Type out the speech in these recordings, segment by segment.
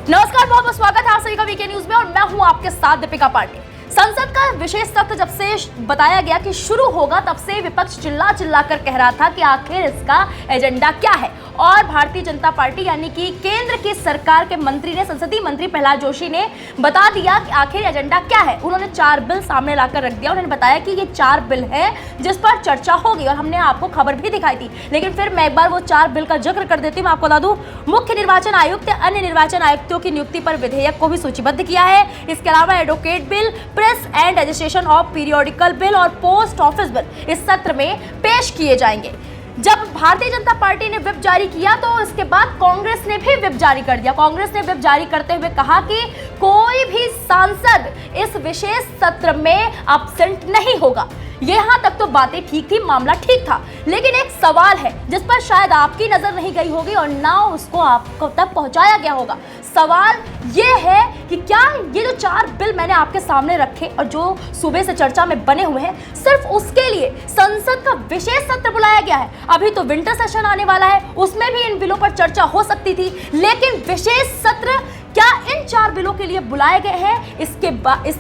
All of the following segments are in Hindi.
नमस्कार, बहुत बहुत स्वागत है आप सभी का वीके न्यूज में और मैं हूं आपके साथ दीपिका पाटिल। संसद का विशेष सत्र जब से बताया गया कि शुरू होगा तब से विपक्ष चिल्ला चिल्ला कर कह रहा था कि आखिर इसका एजेंडा क्या है। और भारतीय जनता पार्टी यानी कि केंद्र की सरकार के मंत्री ने, संसदीय मंत्री प्रहलाद जोशी ने बता दिया कि आखिर एजेंडा क्या है। उन्होंने 4 बिल सामने लाकर रख दिया। उन्होंने बताया कि ये 4 बिल है जिस पर चर्चा होगी और हमने आपको खबर भी दिखाई थी। लेकिन फिर मैं एक बार वो 4 बिल का जिक्र कर देती हूँ। मैं आपको बता दूं, मुख्य निर्वाचन आयुक्त या अन्य निर्वाचन आयुक्तों की नियुक्ति पर विधेयक को भी सूचीबद्ध किया है। इसके अलावा advocate bill, press and registration of periodical bill और पोस्ट ऑफिस बिल इस सत्र में पेश किए जाएंगे। जब भारतीय जनता पार्टी ने व्हिप जारी किया तो इसके बाद कांग्रेस ने भी व्हिप जारी कर दिया। कांग्रेस ने व्हिप जारी करते हुए कहा कि कोई भी सांसद इस विशेष सत्र में एब्सेंट नहीं होगा। यहां तक तो बातें ठीक थी, मामला ठीक था, लेकिन एक सवाल है जिस पर शायद आपकी नजर नहीं गई होगी और ना उसको आपको तक पहुंचाया गया होगा। सवाल ये है कि क्या ये जो 4 बिल मैंने आपके सामने रखे और जो सुबह से चर्चा में बने हुए हैं, सिर्फ उसके लिए संसद का विशेष सत्र बुलाया गया है? अभी तो विंटर सेशन आने वाला है, उसमें भी इन बिलों पर चर्चा हो सकती थी, लेकिन विशेष सत्र क्या इन 4 बिलों के लिए बुलाए गए हैं? इसके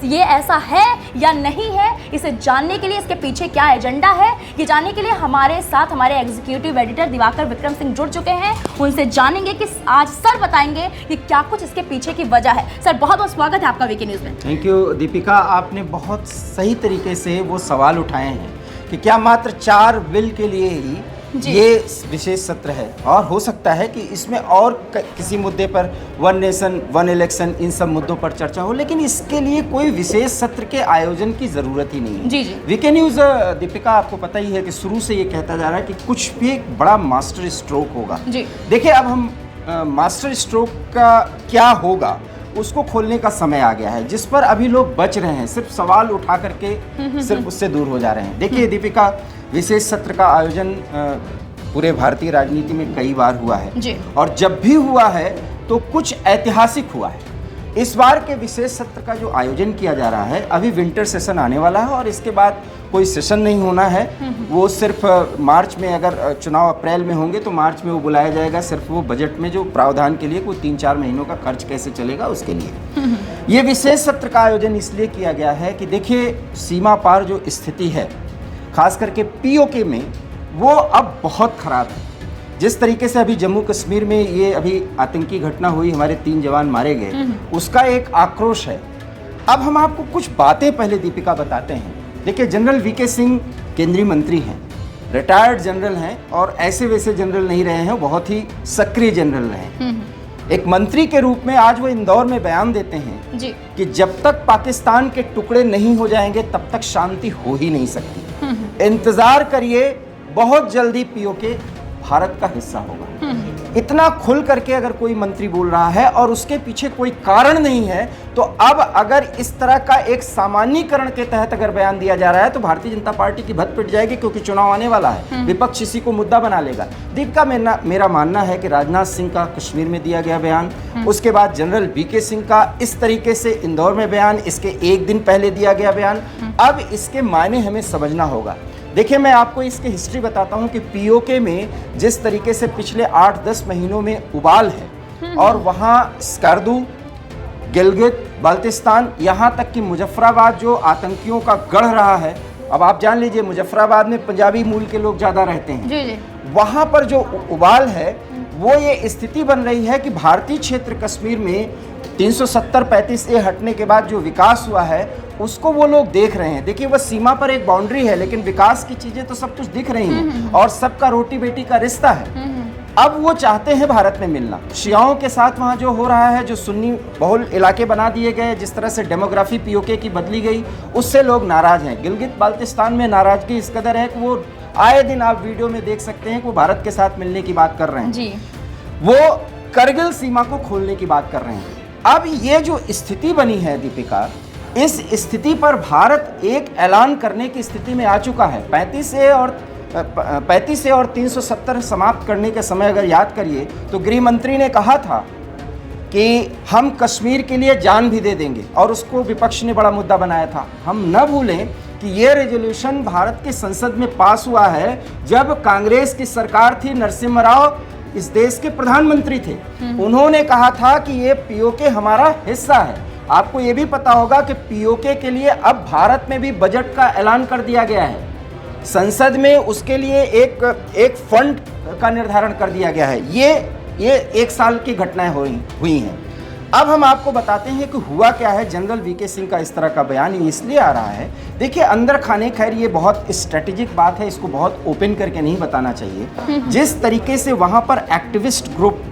ये ऐसा है या नहीं है, इसे जानने के लिए, इसके पीछे क्या एजेंडा है, ये जानने के लिए हमारे साथ हमारे एग्जीक्यूटिव एडिटर दिवाकर विक्रम सिंह जुड़ चुके हैं। उनसे जानेंगे कि आज सर बताएंगे कि क्या कुछ इसके पीछे की वजह है। सर, बहुत बहुत स्वागत है आपका वीके न्यूज में। थैंक यू दीपिका, आपने बहुत सही तरीके से वो सवाल उठाए हैं कि क्या मात्र 4 बिल के लिए ही ये विशेष सत्र है, और हो सकता है कि इसमें और किसी मुद्दे पर, वन नेशन वन इलेक्शन, इन सब मुद्दों पर चर्चा हो, लेकिन इसके लिए कोई विशेष सत्र के आयोजन की जरूरत ही नहीं है। जी जी। वीके न्यूज दीपिका, आपको पता ही है कि शुरू से ये कहता जा रहा है कि कुछ भी एक बड़ा मास्टर स्ट्रोक होगा। जी देखिए, अब हम मास्टर स्ट्रोक का क्या होगा उसको खोलने का समय आ गया है, जिस पर अभी लोग बच रहे हैं, सिर्फ सवाल उठा करके सिर्फ उससे दूर हो जा रहे हैं। देखिए दीपिका, विशेष सत्र का आयोजन पूरे भारतीय राजनीति में कई बार हुआ है जी। और जब भी हुआ है तो कुछ ऐतिहासिक हुआ है। इस बार के विशेष सत्र का जो आयोजन किया जा रहा है, अभी विंटर सेशन आने वाला है और इसके बाद कोई सेशन नहीं होना है। वो सिर्फ मार्च में, अगर चुनाव अप्रैल में होंगे तो मार्च में वो बुलाया जाएगा, सिर्फ वो बजट में जो प्रावधान के लिए कोई 3-4 महीनों का खर्च कैसे चलेगा उसके लिए। ये विशेष सत्र का आयोजन इसलिए किया गया है कि देखिए, सीमा पार जो स्थिति है, खास करके पीओके में, वो अब बहुत खराब है। जिस तरीके से अभी जम्मू कश्मीर में ये अभी आतंकी घटना हुई, हमारे 3 जवान मारे गए, उसका एक आक्रोश है। अब हम आपको कुछ बातें पहले दीपिका बताते हैं। देखिए, जनरल वीके सिंह केंद्रीय मंत्री हैं, रिटायर्ड जनरल हैं और ऐसे वैसे जनरल नहीं रहे हैं, बहुत ही सक्रिय जनरल रहे हैं। एक मंत्री के रूप में आज वो इंदौर में बयान देते हैं जी। कि जब तक पाकिस्तान के टुकड़े नहीं हो जाएंगे तब तक शांति हो ही नहीं सकती। इंतजार करिए, बहुत जल्दी पीओके भारत का हिस्सा होगा। इतना खुल करके अगर कोई मंत्री बोल रहा है और उसके पीछे कोई कारण नहीं है, तो अब अगर इस तरह का एक सामान्यीकरण के तहत अगर बयान दिया जा रहा है तो भारतीय जनता पार्टी की भत पिट जाएगी, क्योंकि चुनाव आने वाला है, विपक्ष इसी को मुद्दा बना लेगा। दीपिका, मेरा मानना है कि राजनाथ सिंह का कश्मीर में दिया गया बयान, उसके बाद जनरल वीके सिंह का इस तरीके से इंदौर में बयान, इसके एक दिन पहले दिया गया बयान, अब इसके मायने हमें समझना होगा। देखिए, मैं आपको इसकी हिस्ट्री बताता हूं कि पीओके में जिस तरीके से पिछले 8-10 महीनों में उबाल है और वहां स्कर्दू, गिलगित बाल्टिस्तान, यहां तक कि मुजफ्फराबाद जो आतंकियों का गढ़ रहा है, अब आप जान लीजिए मुजफ्फराबाद में पंजाबी मूल के लोग ज़्यादा रहते हैं जी। वहां पर जो उबाल है, वो ये स्थिति बन रही है कि भारतीय क्षेत्र कश्मीर में 370-35A हटने के बाद जो विकास हुआ है उसको वो लोग देख रहे हैं। देखिए, वह सीमा पर एक बाउंड्री है, लेकिन विकास की चीजें तो सब कुछ दिख रही हैं और सबका रोटी बेटी का रिश्ता है। अब वो चाहते हैं भारत में मिलना। शियाओं के साथ वहाँ जो हो रहा है, जो सुन्नी बहुल इलाके बना दिए गए, जिस तरह से डेमोग्राफी पीओके की बदली गई, उससे लोग नाराज हैं। गिलगित बाल्टिस्तान में नाराजगी इस कदर है कि वो आए दिन आप वीडियो में देख सकते हैं कि वो भारत के साथ मिलने की बात कर रहे हैं जी। वो करगिल सीमा को खोलने की बात कर रहे हैं। अब ये जो स्थिति बनी है दीपिका, इस स्थिति पर भारत एक ऐलान करने की स्थिति में आ चुका है। 35A और 370 समाप्त करने के समय अगर याद करिए तो गृह मंत्री ने कहा था कि हम कश्मीर के लिए जान भी दे देंगे, और उसको विपक्ष ने बड़ा मुद्दा बनाया था। हम न भूलें कि ये रेजोल्यूशन भारत की संसद में पास हुआ है जब कांग्रेस की सरकार थी, नरसिम्हा राव इस देश के प्रधानमंत्री थे, उन्होंने कहा था कि ये पीओके हमारा हिस्सा है। आपको ये भी पता होगा कि पीओके के लिए अब भारत में भी बजट का ऐलान कर दिया गया है, संसद में उसके लिए एक फंड का निर्धारण कर दिया गया है। ये 1 साल की घटनाएं हुई हैं। अब हम आपको बताते हैं कि हुआ क्या है। जनरल वीके सिंह का इस तरह का बयान इसलिए आ रहा है, देखिए अंदर खाने, खैर ये बहुत स्ट्रेटेजिक बात है, इसको बहुत ओपन करके नहीं बताना चाहिए। जिस तरीके से वहाँ पर एक्टिविस्ट ग्रुप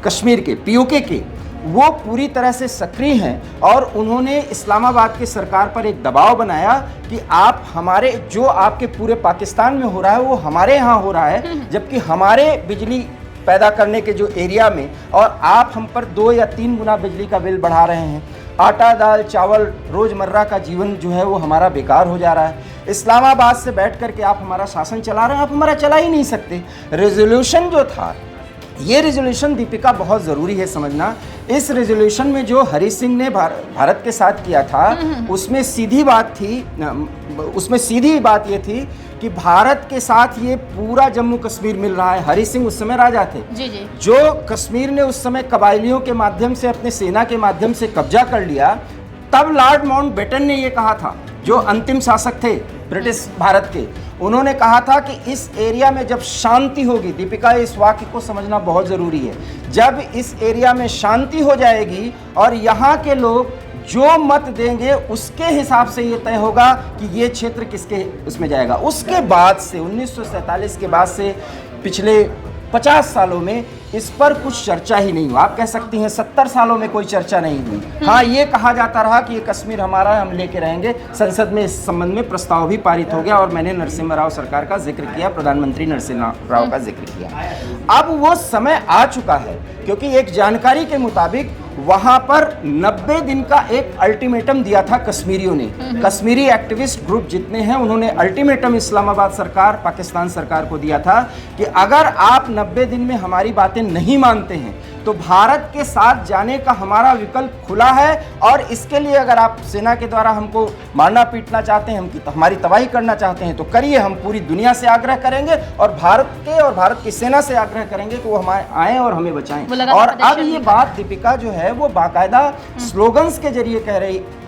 कश्मीर के पीओके के वो पूरी तरह से सक्रिय हैं और उन्होंने इस्लामाबाद की सरकार पर एक दबाव बनाया कि आप हमारे, जो आपके पूरे पाकिस्तान में हो रहा है वो हमारे यहाँ हो रहा है, जबकि हमारे बिजली पैदा करने के जो एरिया में, और आप हम पर 2 या 3 गुना बिजली का बिल बढ़ा रहे हैं। आटा दाल चावल रोज़मर्रा का जीवन जो है वो हमारा बेकार हो जा रहा है। इस्लामाबाद से बैठ करके आप हमारा शासन चला रहे हैं, आप हमारा चला ही नहीं सकते। रेजोल्यूशन जो था, ये रेजोल्यूशन दीपिका बहुत ज़रूरी है समझना। इस रेजोल्यूशन में जो हरी सिंह ने भारत के साथ किया था, उसमें सीधी बात ये थी कि भारत के साथ ये पूरा जम्मू कश्मीर मिल रहा है। हरी सिंह उस समय राजा थे, जी। जो कश्मीर ने उस समय कबायलियों के माध्यम से, अपने सेना के माध्यम से कब्जा कर लिया, तब लॉर्ड माउंटबेटन ने ये कहा था, जो अंतिम शासक थे ब्रिटिश भारत के, उन्होंने कहा था कि इस एरिया में जब शांति होगी, दीपिका इस वाक्य को समझना बहुत ज़रूरी है, जब इस एरिया में शांति हो जाएगी और यहाँ के लोग जो मत देंगे उसके हिसाब से ये तय होगा कि ये क्षेत्र किसके उसमें जाएगा। उसके बाद से 1947 के बाद से पिछले 50 सालों में इस पर कुछ चर्चा ही नहीं हुआ। आप कह सकती हैं 70 सालों में कोई चर्चा नहीं हुई। हाँ, ये कहा जाता रहा कि ये कश्मीर हमारा है, हम लेके रहेंगे। संसद में इस संबंध में प्रस्ताव भी पारित हो गया और मैंने नरसिम्हा राव सरकार का जिक्र किया, प्रधानमंत्री नरसिम्हा राव का जिक्र किया। अब वो समय आ चुका है, क्योंकि एक जानकारी के मुताबिक वहां पर 90 दिन का एक अल्टीमेटम दिया था कश्मीरियों ने। कश्मीरी एक्टिविस्ट ग्रुप जितने हैं उन्होंने अल्टीमेटम इस्लामाबाद सरकार, पाकिस्तान सरकार को दिया था कि अगर आप 90 दिन में हमारी बातें नहीं मानते हैं तो भारत के साथ जाने का हमारा विकल्प खुला है, और इसके लिए अगर आप सेना के द्वारा हमको मारना पीटना चाहते हैं, हमारी तबाही करना चाहते हैं तो करिए। हम पूरी दुनिया से आग्रह करेंगे और भारत की सेना से आग्रह करेंगे कि वो हमारे आए और हमें बचाएं। और अब ये बात दीपिका जो है वो बाकायदा स्लोगन्स के जरिए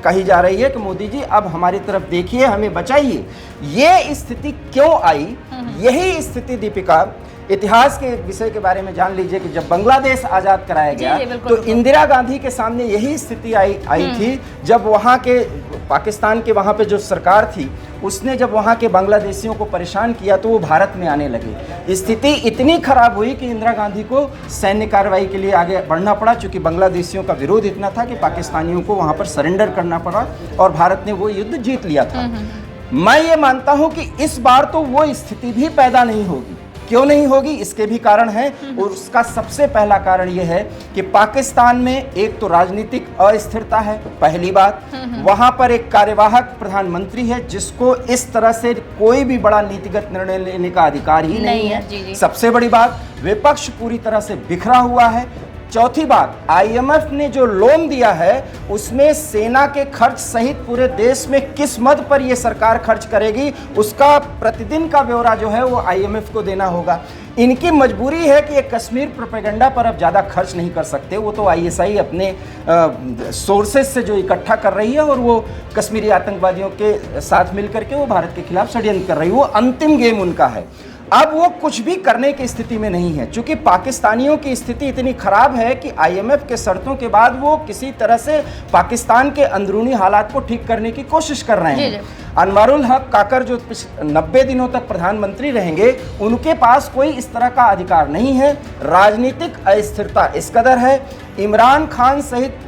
कही जा रही है कि मोदी जी अब हमारी तरफ देखिए, हमें बचाइए। ये स्थिति क्यों आई? यही स्थिति दीपिका, इतिहास के विषय के बारे में जान लीजिए कि जब बांग्लादेश आज़ाद कराया गया तो इंदिरा गांधी के सामने यही स्थिति आई थी, जब वहाँ के पाकिस्तान के वहाँ पे जो सरकार थी उसने जब वहाँ के बांग्लादेशियों को परेशान किया तो वो भारत में आने लगे। स्थिति इतनी खराब हुई कि इंदिरा गांधी को सैन्य कार्रवाई के लिए आगे बढ़ना पड़ा, चूँकि बांग्लादेशियों का विरोध इतना था कि पाकिस्तानियों को वहाँ पर सरेंडर करना पड़ा और भारत ने वो युद्ध जीत लिया था। मैं ये मानता हूँ कि इस बार तो वो स्थिति भी पैदा नहीं होगी। क्यों नहीं होगी? इसके भी कारण हैं, और उसका सबसे पहला कारण यह है कि पाकिस्तान में एक तो राजनीतिक अस्थिरता है, पहली बात। वहां पर एक कार्यवाहक प्रधानमंत्री है जिसको इस तरह से कोई भी बड़ा नीतिगत निर्णय लेने का अधिकार ही नहीं है। सबसे बड़ी बात, विपक्ष पूरी तरह से बिखरा हुआ है। चौथी बात, IMF ने जो लोन दिया है उसमें सेना के खर्च सहित पूरे देश में किस मद पर ये सरकार खर्च करेगी उसका प्रतिदिन का ब्यौरा जो है वो IMF को देना होगा। इनकी मजबूरी है कि ये कश्मीर प्रोपेगेंडा पर अब ज़्यादा खर्च नहीं कर सकते। वो तो ISI अपने सोर्सेज से जो इकट्ठा कर रही है और वो कश्मीरी आतंकवादियों के साथ मिलकर के वो भारत के खिलाफ षड्यंत्र कर रही है। वो अंतिम गेम उनका है। अब वो कुछ भी करने की स्थिति में नहीं है, क्योंकि पाकिस्तानियों की स्थिति इतनी खराब है कि IMF के शर्तों के बाद वो किसी तरह से पाकिस्तान के अंदरूनी हालात को ठीक करने की कोशिश कर रहे हैं। अनवरुल हक काकर जो 90 दिनों तक प्रधानमंत्री रहेंगे, उनके पास कोई इस तरह का अधिकार नहीं है। राजनीतिक अस्थिरता इस कदर है, इमरान खान सहित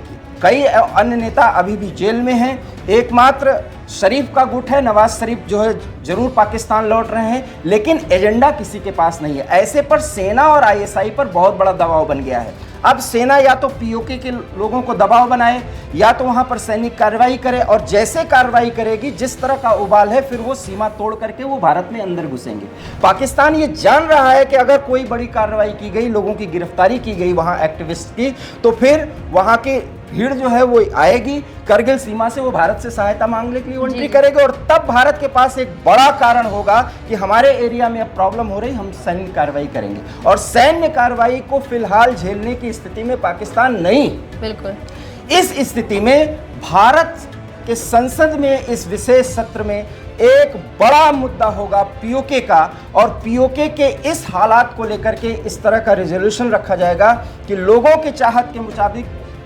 कई अन्य नेता अभी भी जेल में हैं। एकमात्र शरीफ का गुट है, नवाज शरीफ जो है जरूर पाकिस्तान लौट रहे हैं, लेकिन एजेंडा किसी के पास नहीं है। ऐसे पर सेना और ISI पर बहुत बड़ा दबाव बन गया है। अब सेना या तो POK के लोगों को दबाव बनाए या तो वहां पर सैनिक कार्रवाई करे, और जैसे कार्रवाई करेगी, जिस तरह का उबाल है, फिर वो सीमा तोड़ करके वो भारत में अंदर घुसेंगे। पाकिस्तान ये जान रहा है कि अगर कोई बड़ी कार्रवाई की गई, लोगों की गिरफ्तारी की गई वहां एक्टिविस्ट की, तो फिर वहाँ की भीड़ जो है वो आएगी, करगिल सीमा से वो भारत से सहायता मांगने के लिए एंट्री करेगी, और तब भारत के पास एक बड़ा कारण होगा कि हमारे एरिया में अब प्रॉब्लम हो रही, हम सैन्य कार्रवाई करेंगे। और सैन्य कार्रवाई को फिलहाल झेलने की स्थिति में पाकिस्तान नहीं। बिल्कुल। इस स्थिति में भारत के संसद में इस विशेष सत्र में एक बड़ा मुद्दा होगा पीओके का, और पीओके के इस हालात को लेकर के इस तरह का रेजोल्यूशन रखा जाएगा कि लोगों के चाहत के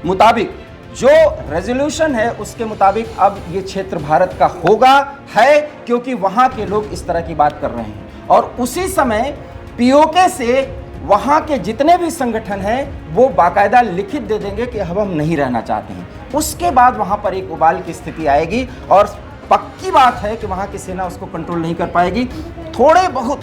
मुताबिक जो रेजोल्यूशन है उसके मुताबिक अब ये क्षेत्र भारत का होगा है, क्योंकि वहां के लोग इस तरह की बात कर रहे हैं। और उसी समय पीओके से वहां के जितने भी संगठन हैं वो बाकायदा लिखित दे देंगे कि अब हम नहीं रहना चाहते हैं। उसके बाद वहां पर एक उबाल की स्थिति आएगी, और पक्की बात है कि वहां की सेना उसको कंट्रोल नहीं कर पाएगी। थोड़े बहुत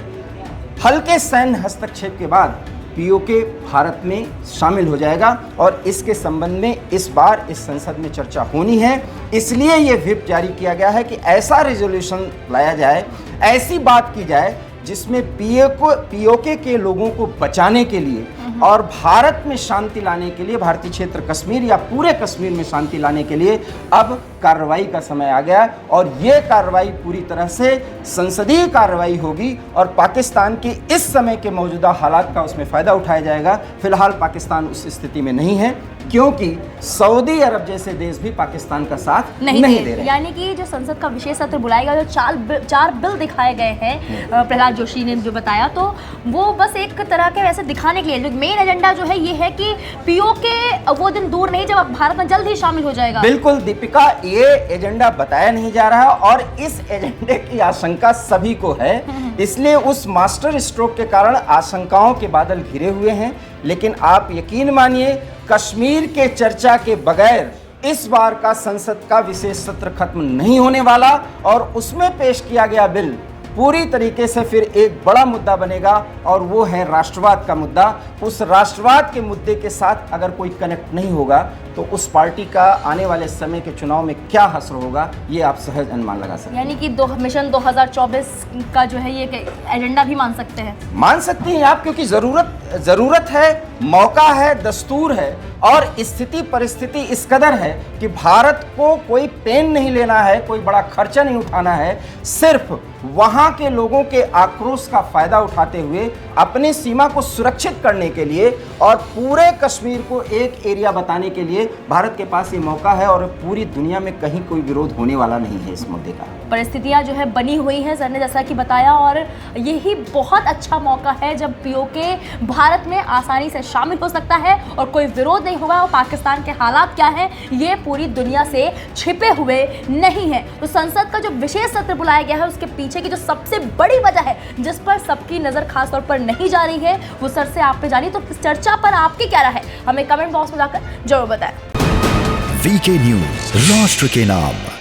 हल्के सैन्य हस्तक्षेप के बाद पीओके भारत में शामिल हो जाएगा, और इसके संबंध में इस बार इस संसद में चर्चा होनी है। इसलिए ये व्हिप जारी किया गया है कि ऐसा रेजोल्यूशन लाया जाए, ऐसी बात की जाए जिसमें पीओके के लोगों को बचाने के लिए और भारत में शांति लाने के लिए, भारतीय क्षेत्र कश्मीर या पूरे कश्मीर में शांति लाने के लिए अब कार्रवाई का समय आ गया। और ये कार्रवाई पूरी तरह से संसदीय कार्रवाई होगी, और पाकिस्तान के इस समय के मौजूदा हालात का उसमें फ़ायदा उठाया जाएगा। फिलहाल पाकिस्तान उस स्थिति में नहीं है, क्योंकि सऊदी अरब जैसे देश भी पाकिस्तान का साथ नहीं दे रहे। यानी कि जो संसद का विशेष सत्र बुलाएगा, जो चार बिल दिखाए गए हैं प्रहलाद जोशी ने जो बताया, तो वो बस एक तरह के वैसे दिखाने के लिए, मेन एजेंडा जो है ये है कि पीओके वो दिन दूर नहीं जब भारत में जल्द ही शामिल हो जाएगा। बिल्कुल दीपिका, ये एजेंडा बताया नहीं जा रहा, और इस एजेंडे की आशंका सभी को है, इसलिए उस मास्टर स्ट्रोक के कारण आशंकाओं के बादल घिरे हुए हैं। लेकिन आप यकीन मानिए, कश्मीर के चर्चा के बगैर इस बार का संसद का विशेष सत्र खत्म नहीं होने वाला, और उसमें पेश किया गया बिल पूरी तरीके से फिर एक बड़ा मुद्दा बनेगा, और वो है राष्ट्रवाद का मुद्दा। उस राष्ट्रवाद के मुद्दे के साथ अगर कोई कनेक्ट नहीं होगा तो उस पार्टी का आने वाले समय के चुनाव में क्या असर होगा, ये आप सहज अनुमान लगा सकते हैं। यानी कि मिशन 2024 का जो है ये एजेंडा भी मान सकते हैं। मान सकती हैं आप, क्योंकि ज़रूरत है, मौका है, दस्तूर है, और स्थिति परिस्थिति इस कदर है कि भारत को कोई पेन नहीं लेना है, कोई बड़ा खर्चा नहीं उठाना है, सिर्फ वहाँ के लोगों के आक्रोश का फायदा उठाते हुए अपनी सीमा को सुरक्षित करने के लिए और पूरे कश्मीर को एक एरिया बताने के लिए भारत के पास ये मौका है, और पूरी दुनिया में कहीं कोई विरोध होने वाला नहीं है इस मुद्दे का। परिस्थितियां जो है बनी हुई हैं सर ने जैसा कि बताया, और यही बहुत अच्छा मौका है जब पीओके भारत में आसानी से शामिल हो सकता है और कोई विरोध नहीं होगा। और पाकिस्तान के हालात क्या हैं ये पूरी दुनिया से छिपे हुए नहीं है। तो संसद का जो विशेष सत्र बुलाया गया है उसके पीछे की जो सबसे बड़ी वजह है जिस पर सबकी नजर खासतौर पर नहीं जा रही है, वो सर से आप पे जानी। तो इस चर्चा पर आपकी क्या राय है, हमें कमेंट बॉक्स में जाकर जरूर बताएं। वीके न्यूज, राष्ट्र के नाम।